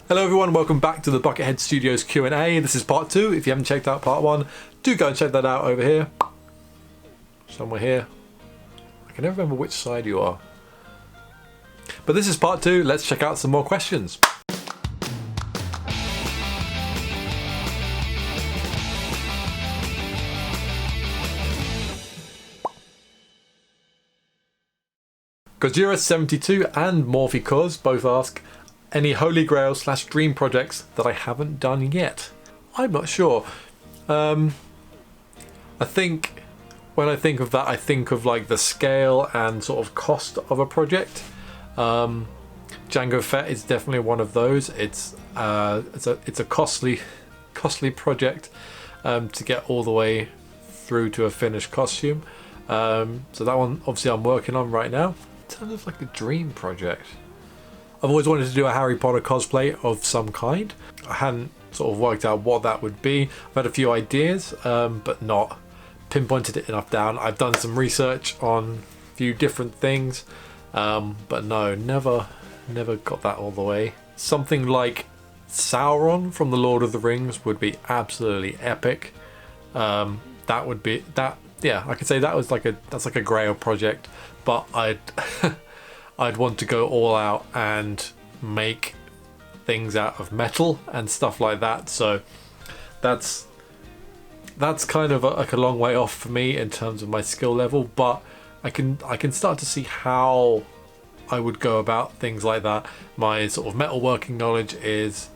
Hello everyone, welcome back to the Buckethead Studios Q&A. This is part 2. If you haven't checked out part 1, do go and check that out over here. Somewhere here. I can never remember which side you are. But this is part 2, let's check out some more questions. Gojira72 and Morphy both ask, any Holy Grail / dream projects that I haven't done yet? I'm not sure. I think when I think of that, I think of like the scale and sort of cost of a project. Jango Fett is definitely one of those. It's a costly project to get all the way through to a finished costume. So that one obviously I'm working on right now. In terms of like a dream project, I've always wanted to do a Harry Potter cosplay of some kind. I hadn't sort of worked out what that would be. I've had a few ideas, but not pinpointed it enough down. I've done some research on a few different things, but no, never got that all the way. Something like Sauron from The Lord of the Rings would be absolutely epic. That would be that. Yeah, I could say that's like a Grail project, but I'd want to go all out and make things out of metal and stuff like that. So that's kind of like a long way off for me in terms of my skill level, but I can start to see how I would go about things like that. My sort of metalworking knowledge is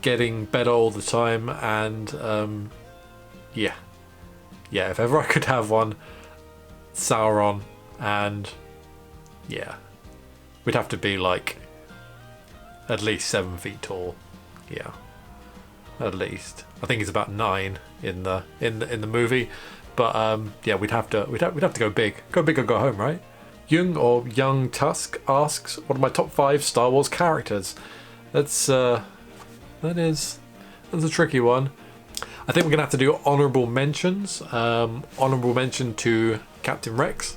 getting better all the time, and yeah, if ever I could have one, Sauron, and yeah. We'd have to be like at least 7 feet tall. Yeah, at least. I think it's about 9 in the movie, but yeah, we'd have to go big. Go big or go home, right? Young Tusk asks, what are my top 5 Star Wars characters? That's a tricky one. I think we're gonna have to do honorable mentions. Honorable mention to Captain Rex.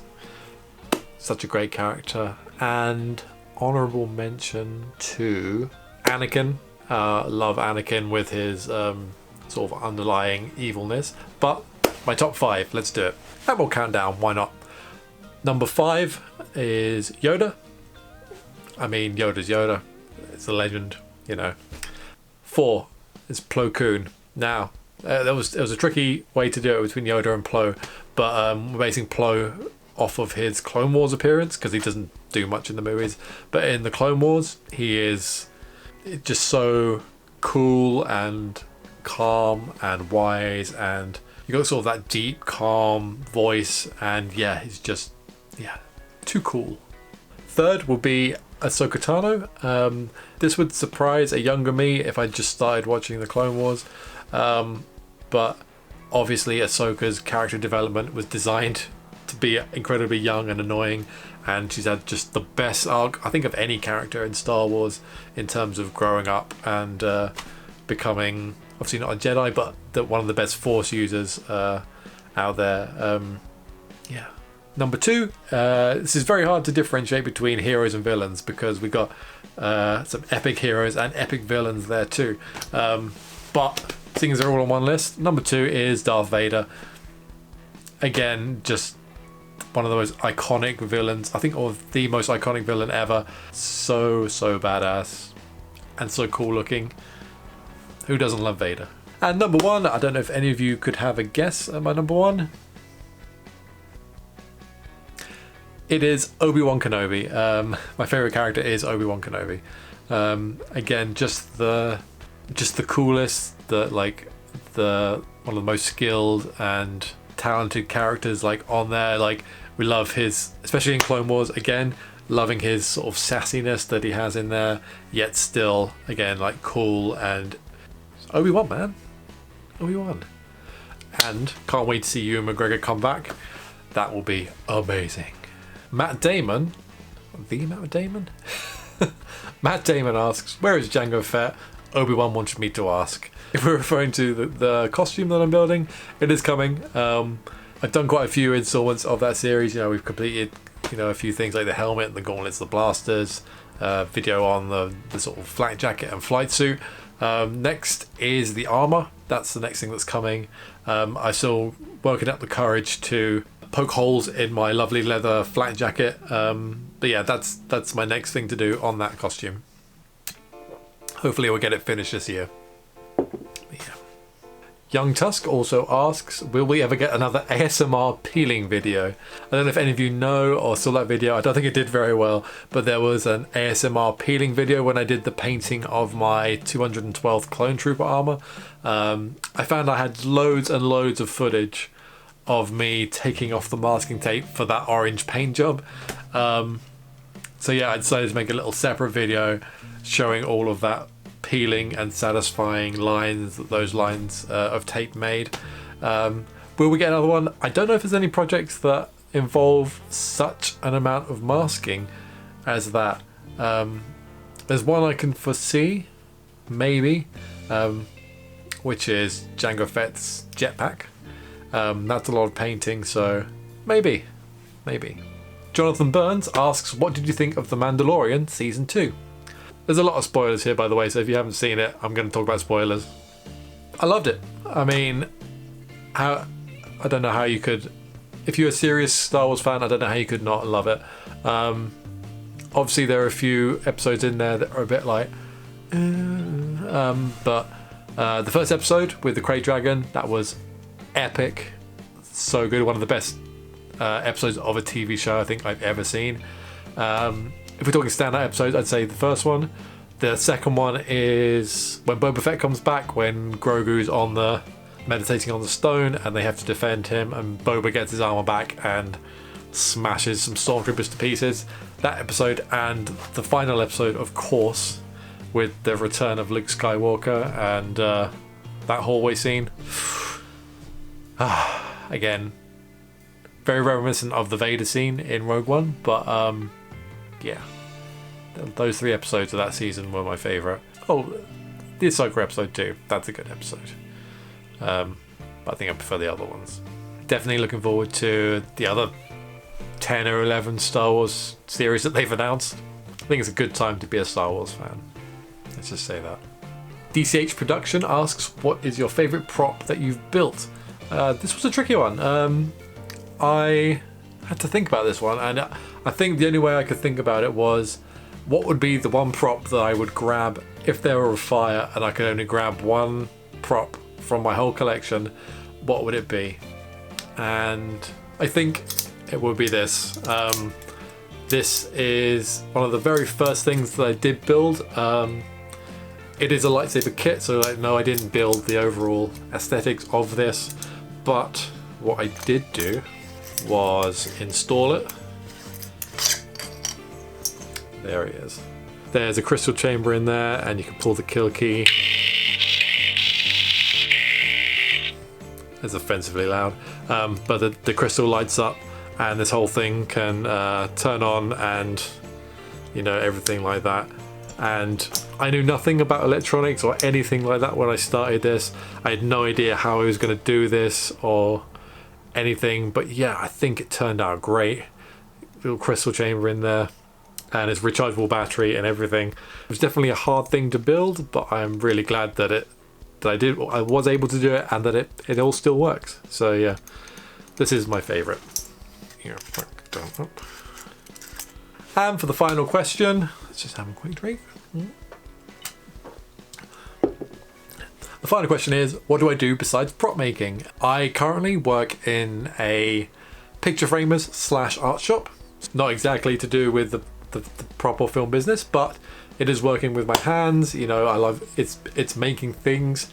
Such a great character. And honorable mention to Anakin. Love Anakin with his sort of underlying evilness. But my top 5, let's do it. And we'll count down, why not? Number 5 is Yoda. I mean, Yoda's Yoda. It's a legend, you know. 4 is Plo Koon. Now, it was a tricky way to do it between Yoda and Plo, but we're basing Plo off of his Clone Wars appearance because he doesn't do much in the movies, but in the Clone Wars he is just so cool and calm and wise, and you got sort of that deep calm voice, and yeah, he's just too cool. 3rd will be Ahsoka Tano. This would surprise a younger me if I just started watching the Clone Wars, but obviously Ahsoka's character development was designed to be incredibly young and annoying, and she's had just the best arc I think of any character in Star Wars in terms of growing up and becoming obviously not a Jedi, but one of the best Force users out there. Yeah. Number 2, this is very hard to differentiate between heroes and villains because we got some epic heroes and epic villains there too, but seeing as they're all on one list, number 2 is Darth Vader. Again, just one of the most iconic villains, I think, or the most iconic villain ever. So badass and so cool looking. Who doesn't love Vader? And number 1, I don't know if any of you could have a guess at my number 1. It is Obi-Wan Kenobi. My favorite character is Obi-Wan Kenobi. Again, just the coolest, one of the most skilled and talented characters like on there. Like, we love his, especially in Clone Wars, again, loving his sort of sassiness that he has in there, yet still again like cool, and Obi-Wan, man. Obi-Wan. And can't wait to see Ewan McGregor come back. That will be amazing. Matt Damon Matt Damon asks, where is Jango Fett? Obi-Wan wanted me to ask. If we're referring to the costume that I'm building, it is coming. I've done quite a few installments of that series. You know, we've completed, a few things like the helmet, the gauntlets, the blasters. video on the sort of flak jacket and flight suit. Next is the armor. That's the next thing that's coming. I'm still working up the courage to poke holes in my lovely leather flak jacket. But yeah, that's my next thing to do on that costume. Hopefully we'll get it finished this year. But yeah. Young Tusk also asks, will we ever get another ASMR peeling video? I don't know if any of you know or saw that video. I don't think it did very well, but there was an ASMR peeling video when I did the painting of my 212th Clone Trooper armor. I found I had loads and loads of footage of me taking off the masking tape for that orange paint job. So yeah, I decided to make a little separate video showing all of that peeling and satisfying lines that those lines of tape made. Will we get another one? I don't know if there's any projects that involve such an amount of masking as that. There's one I can foresee, maybe, which is Jango Fett's jetpack. That's a lot of painting, so maybe. Jonathan Burns asks, what did you think of The Mandalorian Season 2? There's a lot of spoilers here, by the way, so if you haven't seen it, I'm going to talk about spoilers. I loved it. I mean, I don't know how you could... If you're a serious Star Wars fan, I don't know how you could not love it. Obviously, there are a few episodes in there that are a bit like... but the first episode with the Krayt Dragon, that was epic. So good. One of the best episodes of a TV show I think I've ever seen. If we're talking standout episodes, I'd say the first one. The second one is when Boba Fett comes back, when Grogu's meditating on the stone and they have to defend him, and Boba gets his armor back and smashes some stormtroopers to pieces. That episode, and the final episode, of course, with the return of Luke Skywalker and that hallway scene. Again, very reminiscent of the Vader scene in Rogue One, but yeah, those 3 episodes of that season were my favourite. Oh, the Ahsoka episode too. That's a good episode. But I think I prefer the other ones. Definitely looking forward to the other 10 or 11 Star Wars series that they've announced. I think it's a good time to be a Star Wars fan. Let's just say that. DCH Production asks, what is your favourite prop that you've built? This was a tricky one. I had to think about this one, and I think the only way I could think about it was what would be the one prop that I would grab if there were a fire and I could only grab one prop from my whole collection. What would it be? And I think it would be this. This is one of the very first things that I did build. It is a lightsaber kit, so no, I didn't build the overall aesthetics of this, but what I did do was install it. There he is. There's a crystal chamber in there, and you can pull the kill key. It's offensively loud, but the crystal lights up, and this whole thing can turn on, and you know, everything like that. And I knew nothing about electronics or anything like that when I started this. I had no idea how I was going to do this or anything, but yeah, I think it turned out great. Little crystal chamber in there, and it's rechargeable battery and everything. It was definitely a hard thing to build, but I'm really glad that I was able to do it, and that it all still works. So yeah, this is my favorite. And for the final question, let's just have a quick drink. The final question is, what do I do besides prop making? I currently work in a picture framers / art shop. It's not exactly to do with the prop or film business, but it is working with my hands. You know, I love it's making things,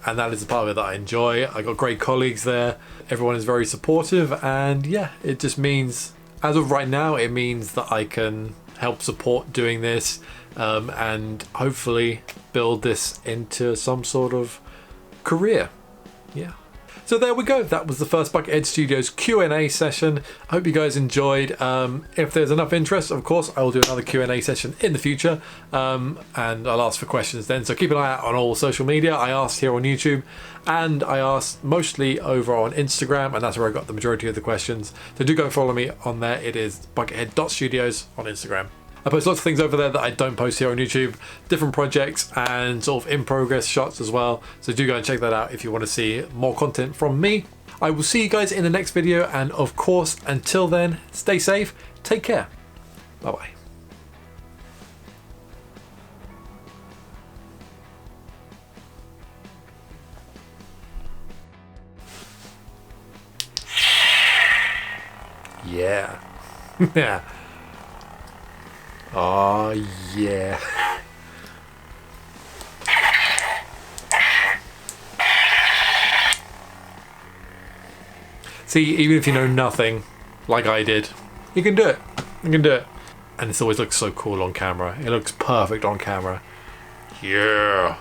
and that is the part of it that I enjoy. I got great colleagues there. Everyone is very supportive, and yeah, it just means, as of right now, it means that I can help support doing this, and hopefully build this into some sort of career. Yeah. So there we go. That was the first Buckethead Studios Q&A session. I hope you guys enjoyed. If there's enough interest, of course, I will do another Q&A session in the future, and I'll ask for questions then. So keep an eye out on all social media. I asked here on YouTube, and I asked mostly over on Instagram, and that's where I got the majority of the questions. So do go follow me on there. It is buckethead.studios on Instagram. I post lots of things over there that I don't post here on YouTube, different projects and sort of in progress shots as well. So do go and check that out if you want to see more content from me. I will see you guys in the next video, and of course, until then, stay safe, take care, bye bye. Yeah. Yeah. Oh, yeah. See, even if you know nothing, like I did, you can do it. You can do it. And this always looks so cool on camera. It looks perfect on camera. Yeah.